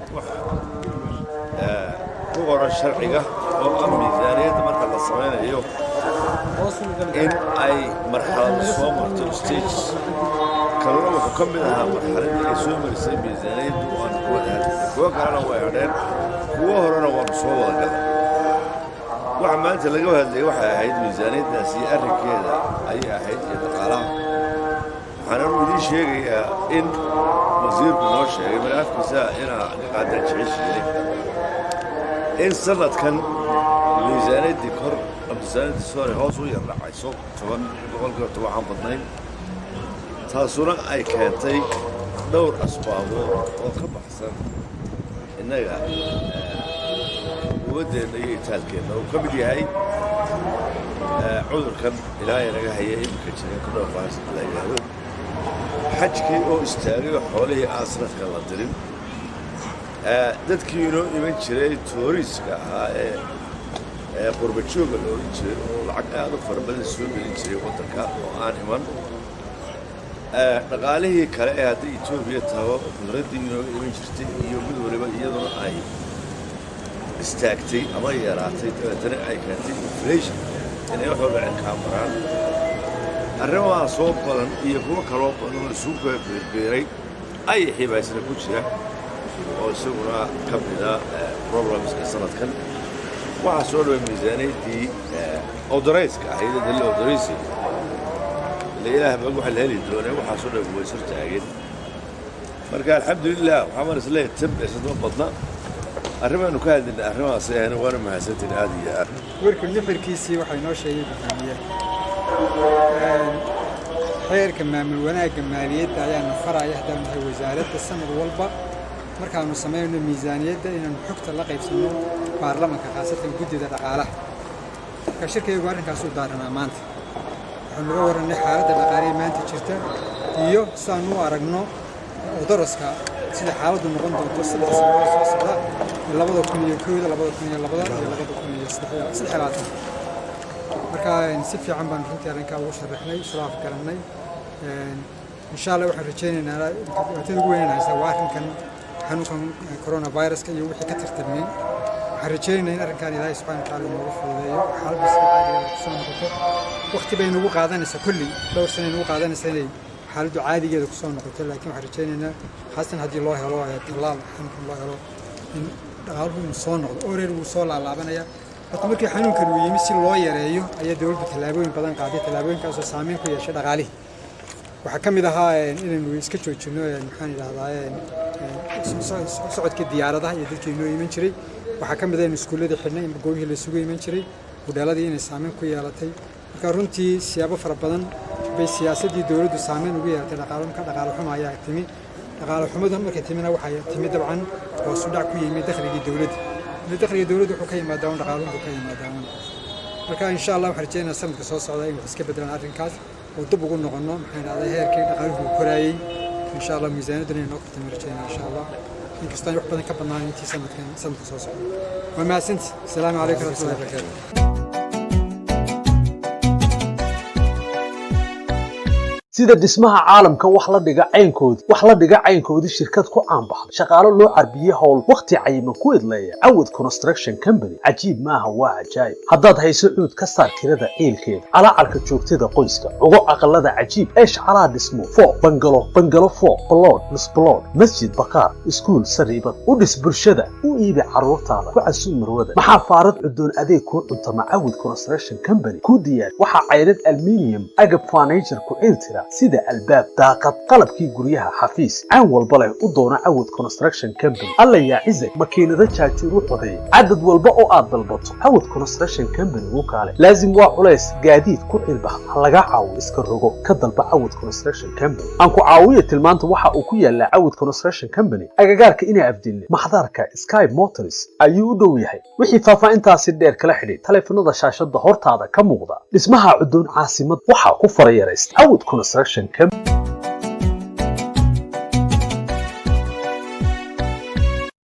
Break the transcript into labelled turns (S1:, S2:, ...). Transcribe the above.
S1: ahayd wax ku qoran sharciga oo ah miisaaniyadda marka la samaynayo in ay marxalad soo marto stages kalena wuxuu ka mid ahaa marxaladii ay soo marisay miisaaniyaddu waan ku wada hadlay kuwo kalena way hadheen kuwo horena waanu soo wada galay waxa maanta laga hadlayay waxay ahayd miisaaniyaddaasi arrinkeeda ayay ahayd iyo dhaqaalaha waxaana idiin sheegayaa in wasiirku noo sheegay madaafkiisa inaa qaadan jeceshiinay in sanadkan miisaaniyaddii kor miisaaniyaddii sore hoos u yar dhacayso 10% waxaan badnayn taasuna ay keentay dhowr asbaabood oo ka baxsan innaga quwaddeena iyo itaalkeenna uu ka mid yahay cudurkan ilaahay naga haya iminka jiray ku dhowfaas la yidhaahdo xajkii oo istaagay oo xoolihii aan sanadkan la dirin dadkii inoo iman jiray tooriiska ahaa ee qurbajooga la odhan jiray oo lacag aad u fara badan soo gelin jiray waddanka oo aan iman dhaqaalihii kale ee hadday etoobiya taho qudraddii inoo iman jirtay iyo mid waliba iyaduna ay istaagtay ama yaraatay dabeetana ay keentay inflation inay wax walba cirkaa maraan arrimaha soo badan iyo kuwo kaloo badan oo isugu beeray ay xibaysna ku jira oo isaguna ka mida problemska sanadkan waxaa soo dhaway miisaaniyaddii odorayska ahayd dalli odoraysi la ilaah baa waxa la heli doonay waxaa soo dhaway way soo taageen marka alxamdulilah waxaan isleeyahay tabciisada badna arrimaanu ka hadlayna arrimahaas ayna waana mahadsantiin aad iyo aad
S2: warka nuxurkiisii waxay noo sheegay gudoomiyaha xeerka maamul wanaagga maaliyadda ayaana faraya haddaan nahay wasaaradda sanad walba markaanu sameeyno miisaaniyadda inaanu xogta la qaybsanno baarlamaanka khaasatan guddida dhaqaalaha marka shirkaygu arrinkaasuu daaranaa maanta waxaanu uga warannay xaaladda dhaqaalaha maanta jirta iyo sidaanu u aragno daraska sida xaaladdu noqon doonto 3 sano soo socda 2001 2002 marka si fiican baan runtii arrinkaa ugu sharaxnay islaaf garanay insha Allah waxaan rajaynaynaa inta ugu weynaysa waa arrinkan xanuunkan coronavirus iyo wixii ka tirtirmeen waxaan rajaynaynaa in arrinkan Ilaahay subhanahu wa ta'ala noogu fududeeyo xaaladda si caadi ah soo noqoto waqti bay nagu qaadanaysaa kulli dhowr sano nagu qaadanaysaa inay xaaladdu caadigeeda ku soo noqoto laakiin waxaan rajaynaynaa xasan haddii loo helo tallaal xanuunkan loo helo in dhaqaaluhu soo noqdo oo reer uu soo laalaabanaya markii xanuunkan uu yimi si loo yareeyo ayaa dawladdu tallaabooyin badan qaaday tallaabooyinkaas oo saameyn ku yeeshay dhaqaalihi waxaa ka mid ahaa inaynu iska joojino maxaan idhaahdaa socodka diyaaradaha iyo dadkii inoo iman jiray waxaa ka mid ah in iskuullada xidhnay in goobihii la isugu iman jiray hudheeladii inay saameyn ku yeelatay marka runtii siyaabo fara badan bay siyaasaddii dawladdu saameyn ugu yeelatay dhaqaale xumo ayaa timi dhaqaale xumadu markay timina waxay timi dabcan hoos u dhac ku yimid dakhligii dawladda dakhliga dawladdu wuxuu ka yimaadaa dhaqaaluhu ka yimaadaa marka insha Allah waxaan rajaynayaa sanadka soo socda in wax iska bedelaan arrinkaas oo dib ugu noqono maxay dhahdaa heerkii dhaqaaluhu koraayay insha Allah miisaaniyadda inay noo kortay rajaynaa insha Allah inkastoo wax badan ka badnaan intii sanadka soo socda waa mahadsantihiin assalaamu calaykum warahmatullahi wabarakatuh
S3: sida dhismaha caalamka wax la dhiga caynkoodi shirkad ku caanbaxday shaqaale loo carbiyay howl waqti cayiman ku idleeya Awad Construction Company cajiib maaha waa cajaayib haddaad hayso cuud ka saar tirada ciilkeeda calacalka joogtada qoyska ugu aqalada cajiib eesh calaa dhismo bangalo blood nusblood masjid baqaar iskuul sariibad u dhis bulshada u iibi carruurtaada ku casuum marwada maxaa faarad cudoon adeeg ku cuntama Awad Construction Company ku diyaar waxa cayrad aluminium agab furniture ku ciiltira sida albaab daaqad qalabkii guryaha xafiis aan walba leh u doona Awad Construction Company alla yaa cizay makiinada jaajuur u qoday cadad walba oo aad dalbato Awad Construction Company uu kaale laazim waa culays gaadiid ku cilbax laga caawiyo iska rogo ka dalba Awad Construction Company aan ku caawiyo tilmaanta waxa uu ku yaala Awad Construction Company agagaarka inay afdilne maxdarka Sky Motors ayuu u dhow yahay wixii faafahintaasi dheer kala xidhiid taleefanada shaashada hortaada ka muuqda dhismaha cudoon caasimad waxa ku farayarayst Awad Construction Company